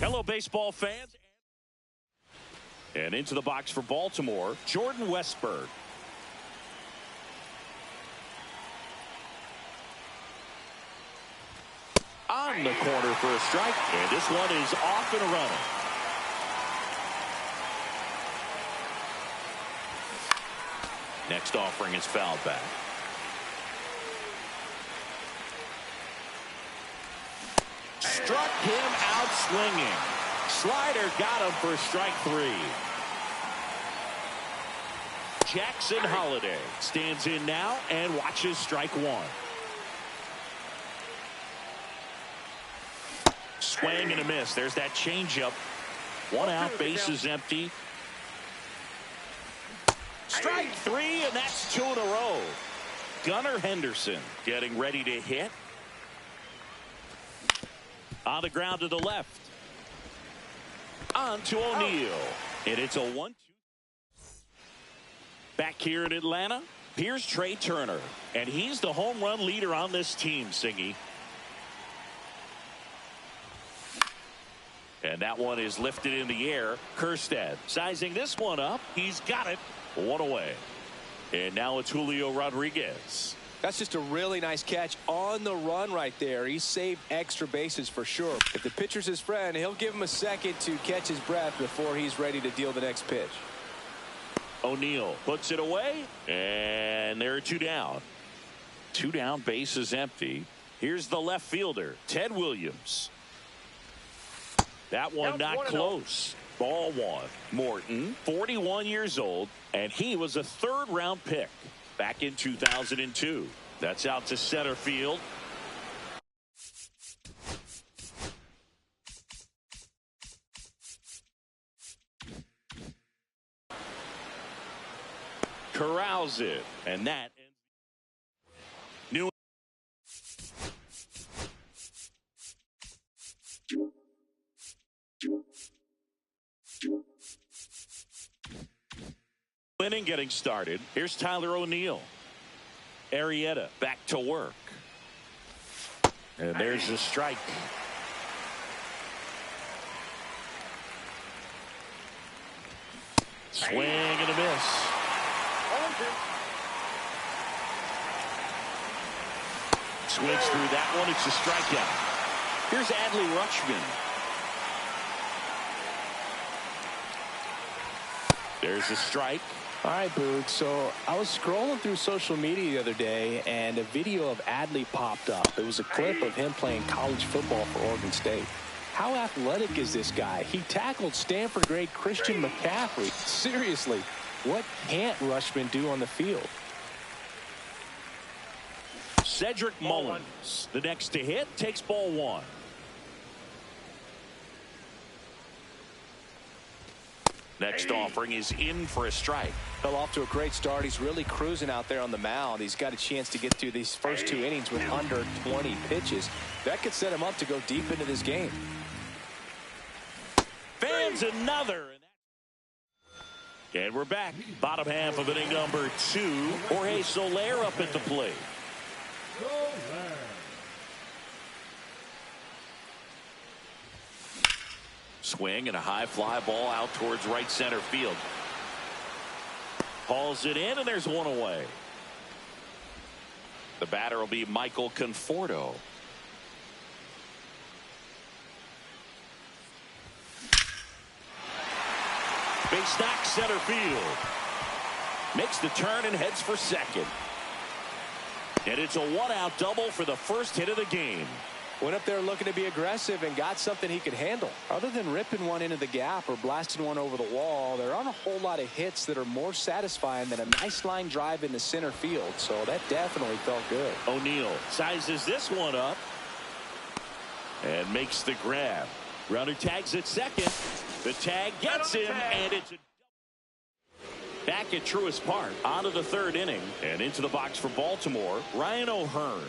Hello, baseball fans. And into the box for Baltimore, Jordan Westburg. On the corner for a strike, and this one is off and running. Next offering is fouled back. Struck him out swinging. Slider got him for strike 3. Jackson Holliday stands in now and watches strike 1. Swing and a miss. There's that changeup. 1 out, bases empty. Strike 3, and that's 2 in a row. Gunnar Henderson getting ready to hit. On the ground to the left. On to O'Neill. And it's a 1-2. Back here in Atlanta, here's Trey Turner. And he's the home run leader on this team, Singy. And that one is lifted in the air. Kjerstad sizing this one up. He's got it. 1 away. And now it's Julio Rodriguez. That's just a really nice catch on the run right there. He saved extra bases for sure. If the pitcher's his friend, he'll give him a second to catch his breath before he's ready to deal the next pitch. O'Neill puts it away, and there are 2 down. 2 down, bases empty. Here's the left fielder, Ted Williams. That one not close. Ball 1. Morton, 41 years old, and he was a 3rd-round pick back in 2002. That's out to center field. Corrals it, and that new. Inning getting started. Here's Tyler O'Neill. Arrieta back to work. And there's a strike. Swing and a miss. Swings through that one. It's a strikeout. Here's Adley Rutschman. There's a strike. All right, Boog. So I was scrolling through social media the other day, and a video of Adley popped up. It was a clip of him playing college football for Oregon State. How athletic is this guy? He tackled Stanford great Christian McCaffrey. Seriously, what can't Rushman do on the field? Cedric Mullins, the next to hit, takes ball one. Next offering is in for a strike. Fell off to a great start. He's really cruising out there on the mound. He's got a chance to get through these first two innings with under 20 pitches. That could set him up to go deep into this game. Fans another. And we're back. Bottom half of inning number 2. Jorge Soler up at the plate. Swing and a high fly ball out towards right center field. Hauls it in, and there's one away. The batter will be Michael Conforto. Big stack center field. Makes the turn and heads for second. And it's a one-out double for the first hit of the game. Went up there looking to be aggressive and got something he could handle. Other than ripping one into the gap or blasting one over the wall, there aren't a whole lot of hits that are more satisfying than a nice line drive into center field. So that definitely felt good. O'Neill sizes this one up and makes the grab. Runner tags at second. The tag gets him, and it's back at Truist Park. On to the third inning and into the box for Baltimore, Ryan O'Hearn.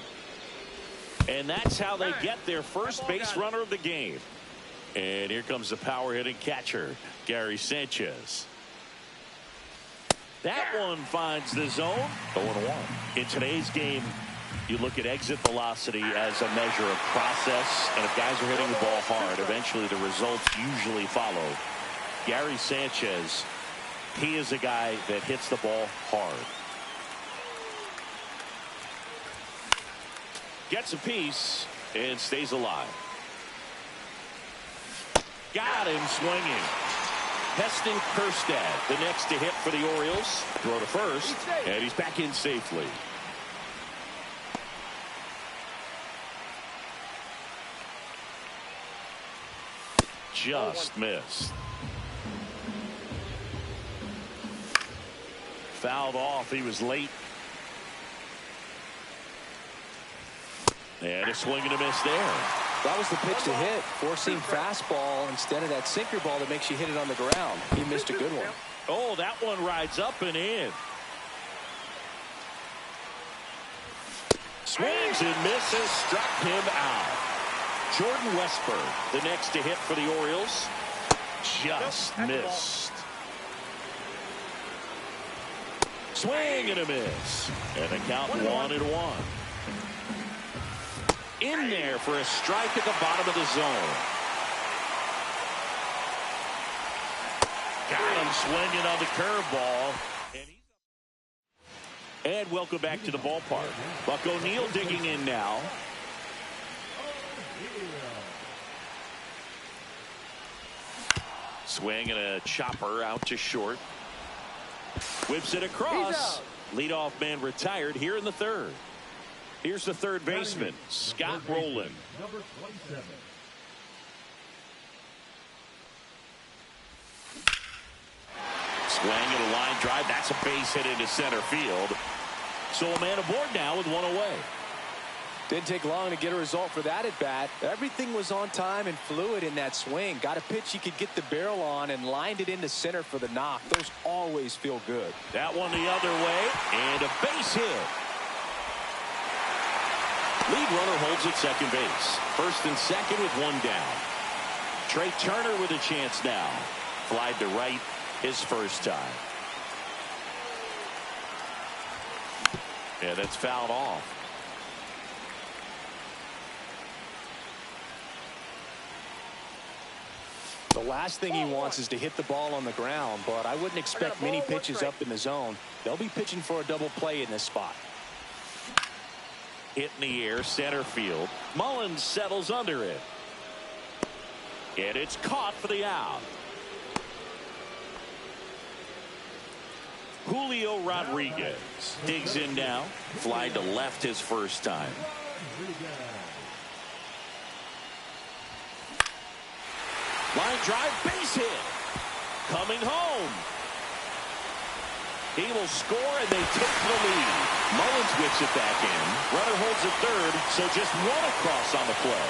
And that's how they get their first base runner of the game. And here comes the power hitting catcher, Gary Sanchez. That one finds the zone. 0-1. In today's game, you look at exit velocity as a measure of process. And if guys are hitting the ball hard, eventually the results usually follow. Gary Sanchez, he is a guy that hits the ball hard. Gets a piece and stays alive. Got him swinging. Heston Kjerstad, the next to hit for the Orioles. Throw to first, and he's back in safely. Just missed. Fouled off. He was late. And a swing and a miss there. That was the pitch to hit. Four-seam fastball instead of that sinker ball that makes you hit it on the ground. He missed a good one. Oh, that one rides up and in. Swings and misses. Struck him out. Jordan Westburg, the next to hit for the Orioles. Just missed. Swing and a miss. And the count 1-1. In there for a strike at the bottom of the zone. Got him swinging on the curveball. And welcome back to the ballpark. Buck O'Neill digging in now. Swing and a chopper out to short. Whips it across. Leadoff man retired here in the third. Here's the third baseman, Scott Rowland. Number 27. Swing and a line drive. That's a base hit into center field. So a man aboard now with one away. Didn't take long to get a result for that at bat. Everything was on time and fluid in that swing. Got a pitch he could get the barrel on and lined it into center for the knock. Those always feel good. That one the other way and a base hit. Lead runner holds at second base. First and second with one down. Trey Turner with a chance now. Flied to right his first time. Yeah, that's fouled off. The last thing he wants is to hit the ball on the ground, but I wouldn't expect many pitches up in the zone. They'll be pitching for a double play in this spot. Hit in the air, center field. Mullins settles under it. And it's caught for the out. Julio Rodriguez digs in now. Fly to left his first time. Line drive, base hit. Coming home. He will score, and they take the lead. Mullins whips it back in. Runner holds at third, so just one across on the play.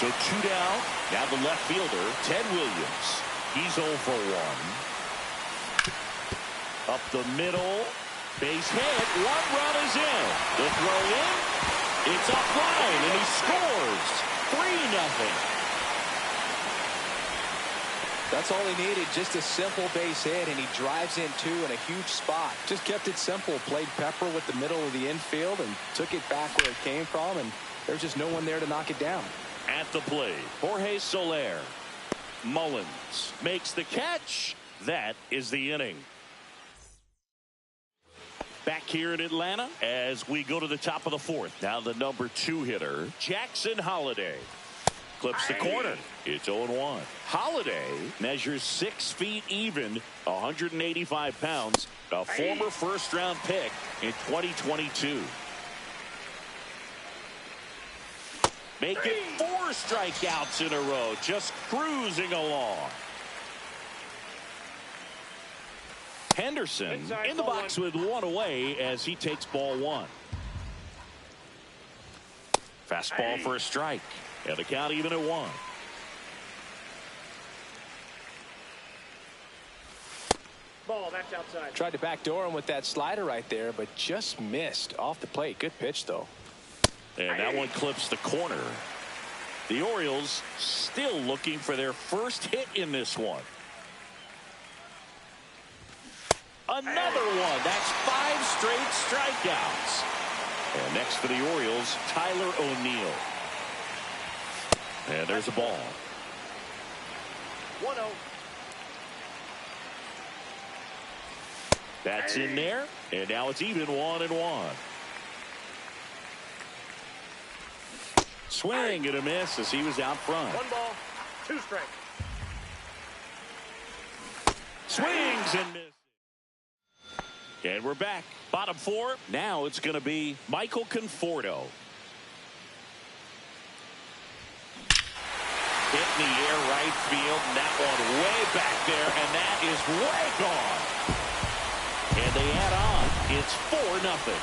So 2 down. Now the left fielder, Ted Williams. He's 0 for 1. Up the middle. Base hit. 1 run is in. The throw in. It's up line, and he scores. 3-0. That's all he needed, just a simple base hit, and he drives in 2 in a huge spot. Just kept it simple, played pepper with the middle of the infield, and took it back where it came from, and there's just no one there to knock it down. At the plate, Jorge Soler. Mullins makes the catch. That is the inning. Back here in Atlanta as we go to the top of the 4th. Now the number 2 hitter, Jackson Holliday. Clips the corner. It's 0-1. Holliday measures 6 feet even, 185 pounds, a former first-round pick in 2022. Make it 4 strikeouts in a row, just cruising along. Henderson in the box with 1 away as he takes ball 1. Fastball for a strike. And the count even at 1. Ball, that's outside. Tried to backdoor him with that slider right there, but just missed off the plate. Good pitch, though. And that one clips the corner. The Orioles still looking for their first hit in this one. Another one. That's 5 straight strikeouts. And next for the Orioles, Tyler O'Neill. And there's a ball. 1-0. That's in there. And now it's even 1-1. Swing and a miss as he was out front. 1 ball, 2 strikes. Swings and misses. And we're back. Bottom 4. Now it's going to be Michael Conforto. Hit in the air right field, and that one way back there, and that is way gone. And they add on. It's 4-0.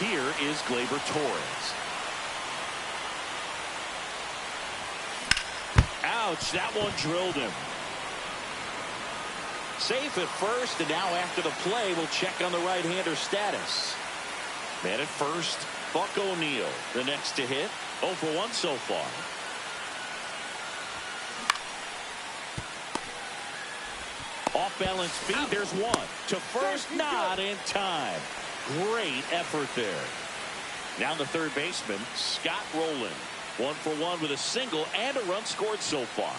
Here is Gleyber Torres. Ouch, that one drilled him. Safe at first, and now after the play, we'll check on the right-hander status. Man at first, Buck O'Neill, the next to hit. 0 for 1 so far. Off balance feed, there's 1. To first, not in time. Great effort there. Now the third baseman, Scott Rowland. 1 for 1 with a single and a run scored so far.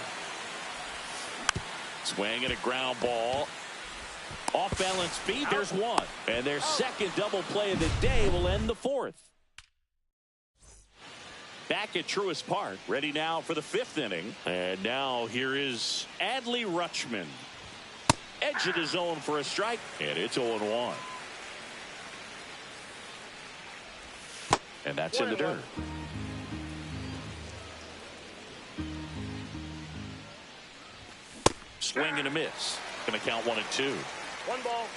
Swing and a ground ball. Off balance feed, there's 1. And their second double play of the day will end the 4th. Back at Truist Park, ready now for the 5th inning. And now here is Adley Rutschman. Edge of the zone for a strike, and it's 0-1. And that's in the dirt. Swing and a miss. Going to count 1-2. 1 ball,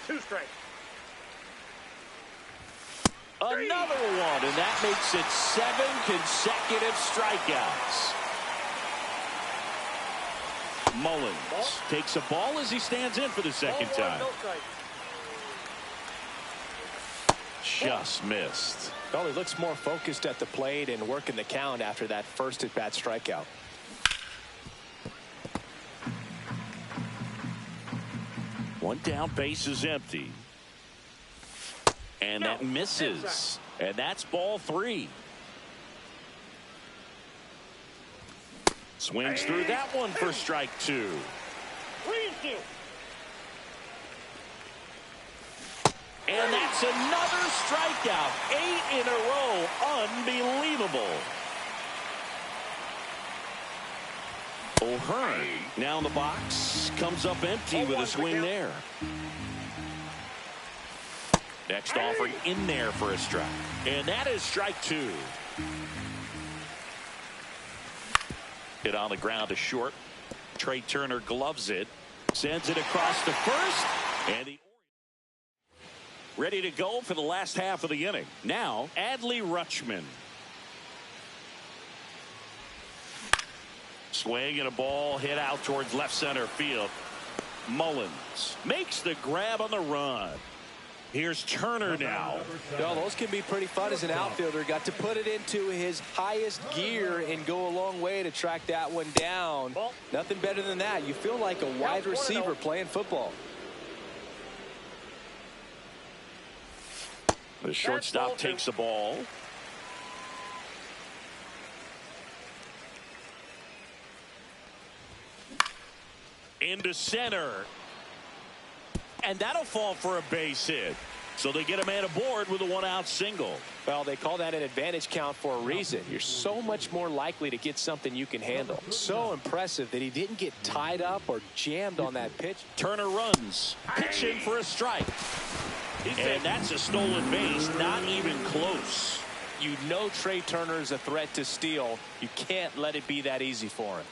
2 strikes. Another one, and that makes it 7 consecutive strikeouts. Mullins takes a ball as he stands in for the second time. Just missed. Well, he looks more focused at the plate and working the count after that first at-bat strikeout. One down, base is empty. And that misses. And that's ball 3. Swings through that one for strike 2. And that's another strikeout. 8 in a row. Unbelievable. O'Hearn now in the box. Comes up empty with a swing there. Next offering in there for a strike. And that is strike two. Hit on the ground to short. Trey Turner gloves it. Sends it across to first. And the ready to go for the last half of the inning. Now, Adley Rutschman. Swing and a ball hit out towards left center field. Mullins makes the grab on the run. Here's Turner now. Well, those can be pretty fun as an outfielder. Got to put it into his highest gear and go a long way to track that one down. Nothing better than that. You feel like a wide receiver playing football. The shortstop takes the ball. Into center. And that'll fall for a base hit. So they get a man aboard with a one-out single. Well, they call that an advantage count for a reason. You're so much more likely to get something you can handle. So impressive that he didn't get tied up or jammed on that pitch. Turner runs, pitching for a strike. And that's a stolen base, not even close. You know Trey Turner is a threat to steal. You can't let it be that easy for him.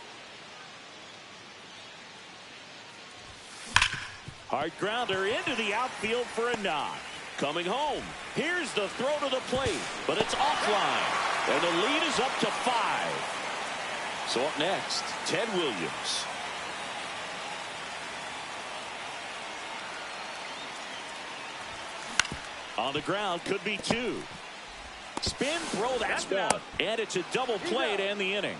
Hard grounder into the outfield for a knock. Coming home. Here's the throw to the plate, but it's offline. And the lead is up to 5. So up next, Ted Williams. On the ground, could be 2. Spin throw, that's 1. And it's a double play to end the inning.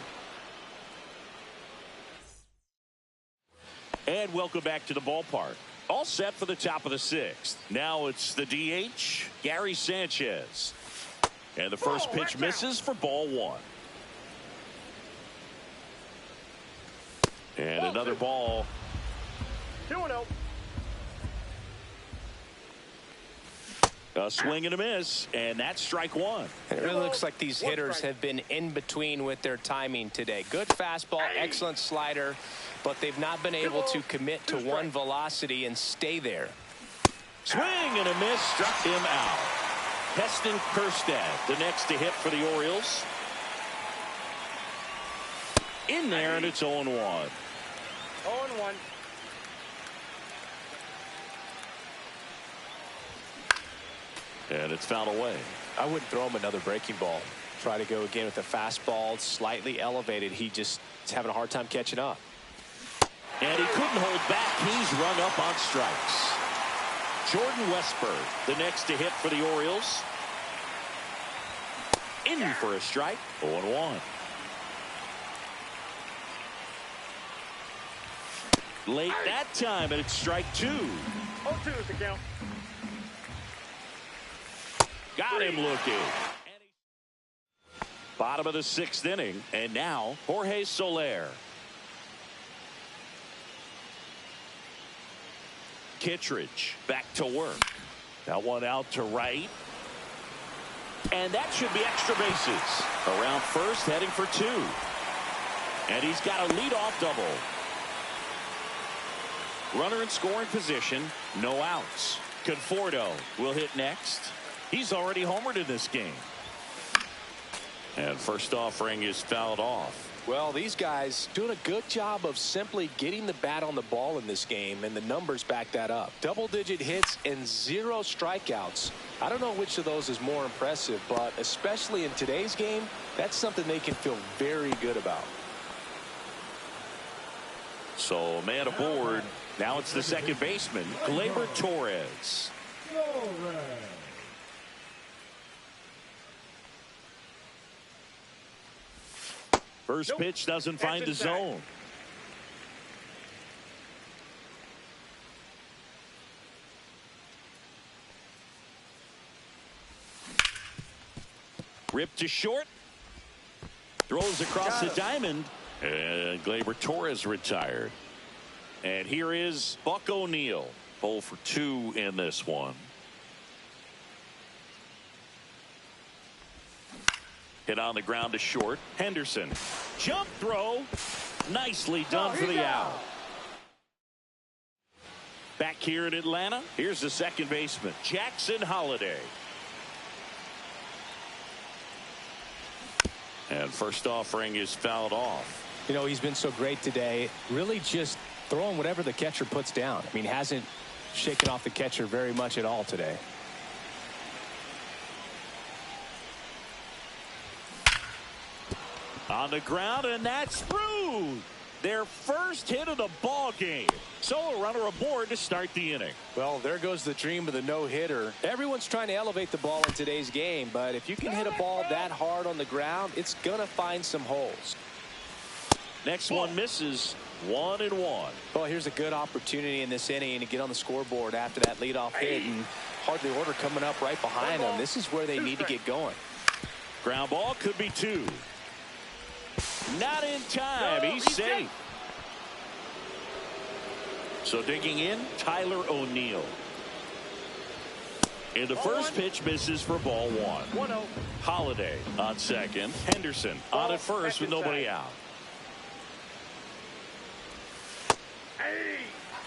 And welcome back to the ballpark. All set for the top of the 6th. Now it's the DH, Gary Sanchez. And the first pitch misses for ball 1. And another ball. 2-0. A swing and a miss, and that's strike 1. It really looks like these hitters have been in between with their timing today. Good fastball, excellent slider, but they've not been able to commit to one velocity and stay there. Swing and a miss, struck him out. Heston Kjerstad, the next to hit for the Orioles. In there, and it's 0-1. 0-1. And it's fouled away. I wouldn't throw him another breaking ball. Try to go again with a fastball, slightly elevated. He just is having a hard time catching up. And he couldn't hold back. He's rung up on strikes. Jordan Westburg, the next to hit for the Orioles. In for a strike. 0-1. Late that time, and it's strike 2. 0-2 is the count. Got him looking. Bottom of the 6th inning, and now Jorge Soler. Kittredge back to work. That one out to right. And that should be extra bases. Around first, heading for 2. And he's got a leadoff double. Runner in scoring position, no outs. Conforto will hit next. He's already homered in this game. And first offering is fouled off. Well, these guys doing a good job of simply getting the bat on the ball in this game, and the numbers back that up. Double-digit hits and 0 strikeouts. I don't know which of those is more impressive, but especially in today's game, that's something they can feel very good about. So a man aboard. Now it's the second baseman, Gleyber Torres. First pitch doesn't find the zone. Ripped to short. Throws across the diamond. And Gleyber Torres retired. And here is Buck O'Neil. 0 for 2 in this one. Hit on the ground to short. Henderson. Jump throw. Nicely done for the out. Back here in Atlanta, here's the second baseman, Jackson Holliday. And first offering is fouled off. You know, he's been so great today, really just throwing whatever the catcher puts down. I mean, hasn't shaken off the catcher very much at all today. On the ground, and that's through. Their first hit of the ball game. So a runner aboard to start the inning. Well, there goes the dream of the no-hitter. Everyone's trying to elevate the ball in today's game, but if you can hit a ball that hard on the ground, it's going to find some holes. Next one misses. 1-1. Well, here's a good opportunity in this inning to get on the scoreboard after that leadoff hit, and hardly order coming up right behind them. This is where they need to get going. Ground ball could be 2. Not in time. He's safe. So digging in, Tyler O'Neill. And the first pitch misses for ball 1. 1-0. Holliday on second. Henderson on at first with nobody out.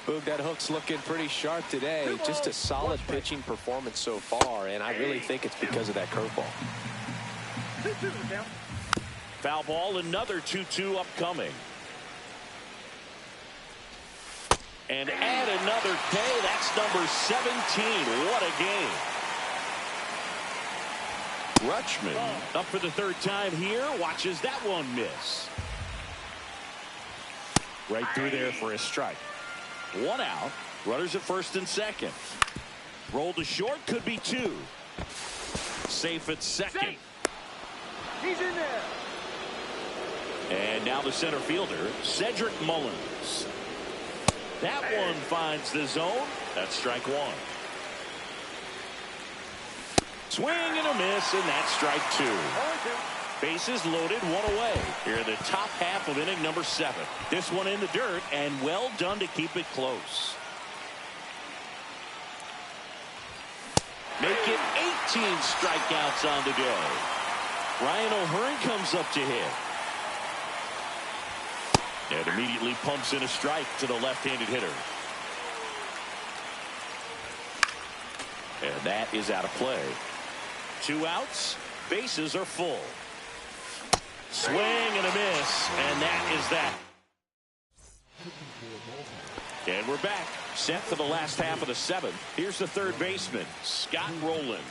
Boog, that hook's looking pretty sharp today. Just a solid pitching performance so far, and I really think it's because of that curveball. 2-2 the count. Foul ball, another 2-2 upcoming. And add another K. That's number 17. What a game. Rutschman up for the third time here. Watches that one miss. Right through there for a strike. 1 out. Runners at first and second. Roll to short. Could be 2. Safe at second. He's in there. And now the center fielder, Cedric Mullins. That one finds the zone. That's strike 1. Swing and a miss, and that's strike 2. Bases loaded, 1 away. Here in the top half of inning number 7. This one in the dirt, and well done to keep it close. Make it 18 strikeouts on the day. Ryan O'Hearn comes up to hit. And immediately pumps in a strike to the left-handed hitter. And that is out of play. 2 outs. Bases are full. Swing and a miss. And that is that. And we're back. Set for the last half of the 7th. Here's the third baseman, Scott Rowland.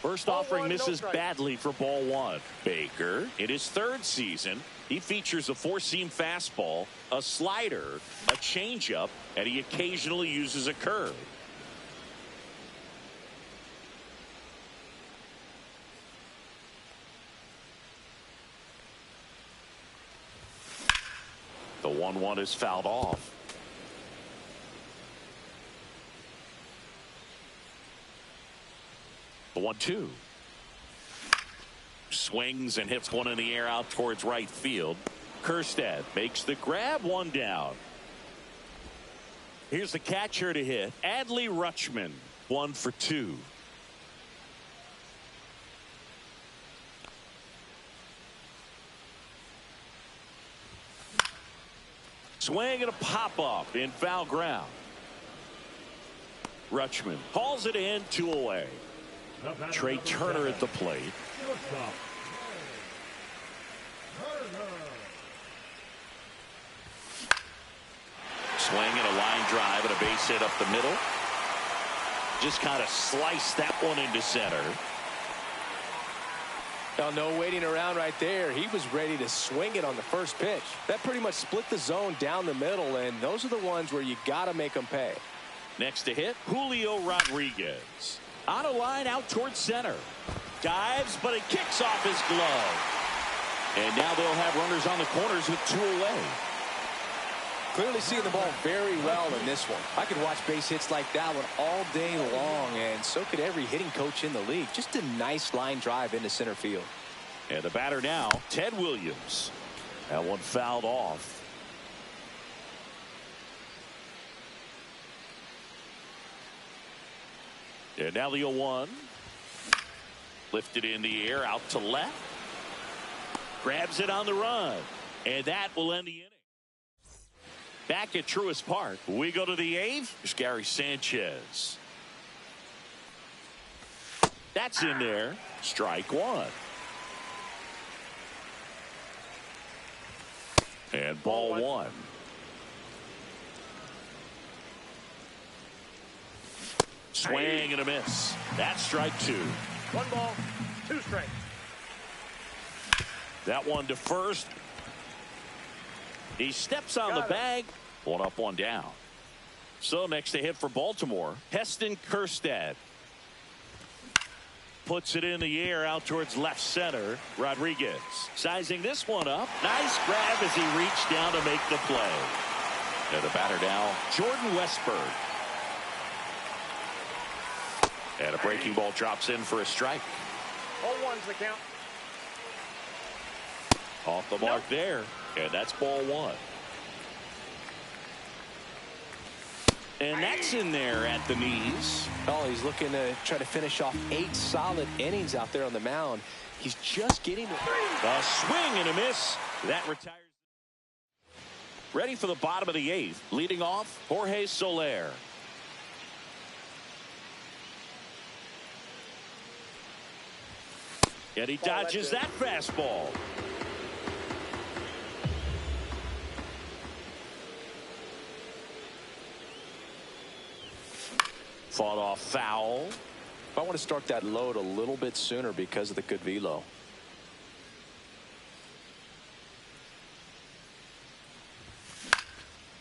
First offering misses badly for ball 1. Baker, in his 3rd season, he features a 4-seam fastball, a slider, a changeup, and he occasionally uses a curve. The 1-1 is fouled off. The 1-2. Swings and hits one in the air out towards right field. Kjerstad makes the grab, 1 down. Here's the catcher to hit, Adley Rutschman, 1 for 2. Swing and a pop-up in foul ground. Rutschman hauls it in, 2 away. Trey Turner at the plate. Swing and a line drive and a base hit up the middle. Just kind of sliced that one into center. Oh, no waiting around right there. He was ready to swing it on the first pitch. That pretty much split the zone down the middle, and those are the ones where you got to make them pay. Next to hit, Julio Rodriguez. On a line out towards center. Dives, but it kicks off his glove. And now they'll have runners on the corners with 2 away. Clearly seeing the ball very well in this one. I could watch base hits like that one all day long, and so could every hitting coach in the league. Just a nice line drive into center field. And the batter now, Ted Williams. That one fouled off. And now the 0-1. Lifted in the air out to left. Grabs it on the run. And that will end the inning. Back at Truist Park, we go to the 8th. Here's Gary Sanchez. That's in there. Strike one. And ball one. Swing and a miss. That's strike two. 1 ball, 2 strikes. That one to first. He steps on the bag. 1 up, 1 down. So next to hit for Baltimore, Heston Kjerstad. Puts it in the air out towards left center. Rodriguez sizing this one up. Nice grab as he reached down to make the play. And the batter now, Jordan Westburg. And a breaking ball drops in for a strike. 0-1's the count. Off the mark there. And that's ball one. And that's in there at the knees. Oh, he's looking to try to finish off 8 solid innings out there on the mound. He's just getting to... A swing and a miss. That retires. Ready for the bottom of the 8th. Leading off, Jorge Soler. And he dodges that fastball. Fought off foul. I want to start that load a little bit sooner because of the good velo.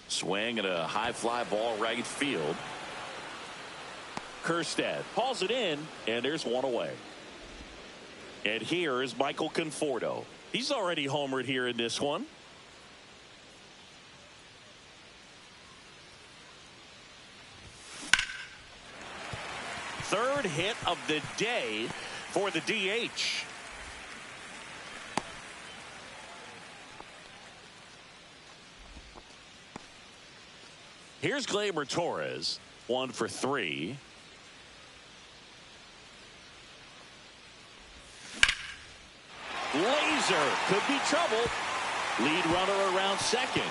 Swing and a high fly ball right field. Kjerstad hauls it in, and there's one away. And here is Michael Conforto. He's already homered here in this one. Third hit of the day for the DH. Here's Gleyber Torres, 1 for 3. Laser could be trouble. Lead runner around second.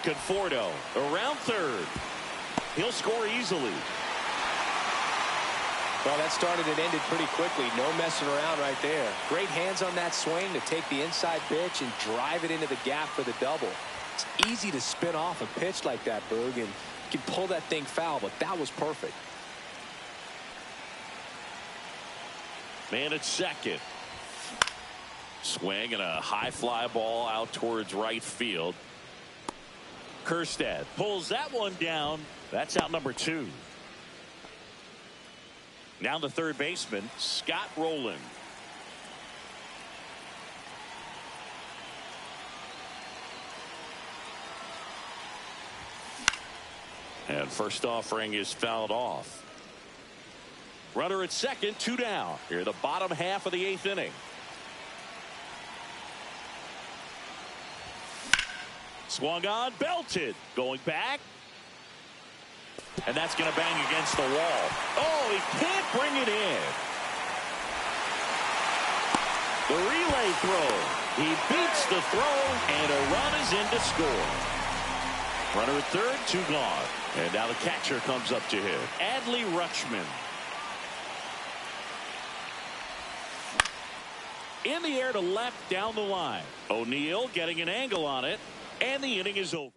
Conforto around third. He'll score easily. Well, that started and ended pretty quickly. No messing around right there. Great hands on that swing to take the inside pitch and drive it into the gap for the double. It's easy to spin off a pitch like that, Boog, and you can pull that thing foul, but that was perfect. Man at second. Swing and a high fly ball out towards right field. Kjerstad pulls that one down. That's out number 2. Now the third baseman, Scott Rowland. And first offering is fouled off. Runner at second, 2 down. Here the bottom half of the 8th inning. Swung on, belted. Going back. And that's going to bang against the wall. Oh, he can't bring it in. The relay throw. He beats the throw, and a run is in to score. Runner at third, 2 gone. And now the catcher comes up to hit. Adley Rutschman. In the air to left down the line. O'Neill getting an angle on it, and the inning is over.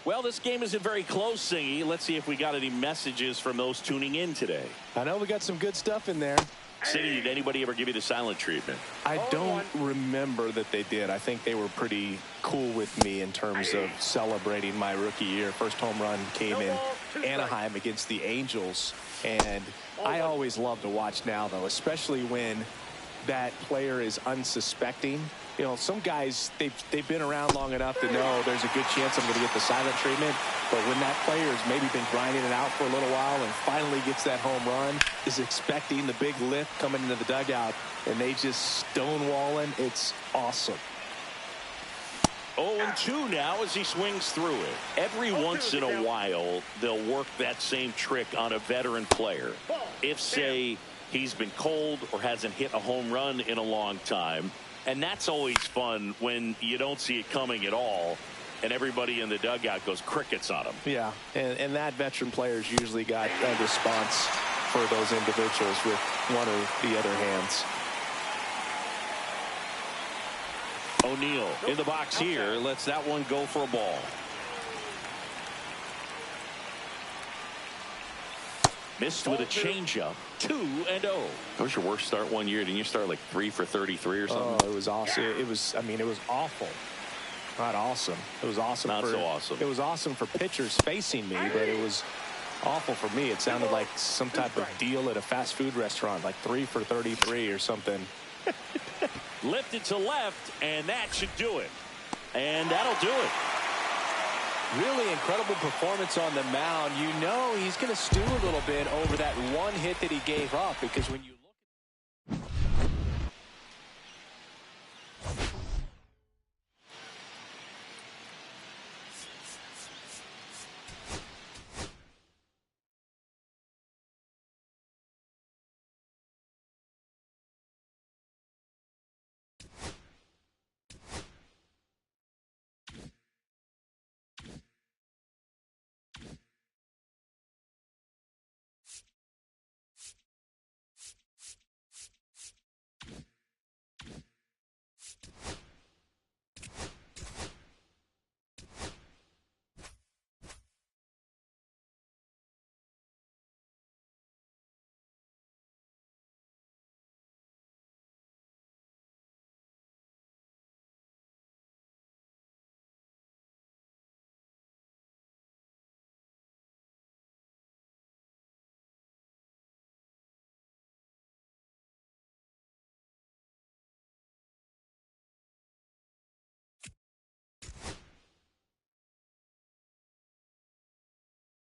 Well, this game isn't very close, Singy. Let's see if we got any messages from those tuning in today. I know we got some good stuff in there. Singy, did anybody ever give you the silent treatment? I don't remember that they did. I think they were pretty cool with me in terms of celebrating my rookie year. First home run came in Anaheim against the Angels. And I always love to watch now, though, especially when that player is unsuspecting. You know, some guys, they've been around long enough to know there's a good chance I'm going to get the silent treatment. But when that player has maybe been grinding it out for a little while and finally gets that home run, is expecting the big lift coming into the dugout, and they just stonewalling, it's awesome. 0-2 now as he swings through it. Every once in a while, they'll work that same trick on a veteran player. If, say, he's been cold or hasn't hit a home run in a long time, And that's always fun when you don't see it coming at all, and everybody in the dugout goes crickets on him. Yeah, and that veteran player's usually got a response for those individuals with one or the other hands. O'Neill in the box here, lets that one go for a ball. Missed with a changeup. 2-0. That was your worst start one year. Didn't you start like 3 for 33 or something? Oh, it was awesome. It was, I mean, it was awful. Not awesome. It was awesome. Not so awesome. It was awesome for pitchers facing me, but it was awful for me. It sounded like some type of deal at a fast food restaurant, like 3 for 33 or something. Lifted to left, and that should do it. And that'll do it. Really incredible performance on the mound. You know he's going to stew a little bit over that one hit that he gave up, because when you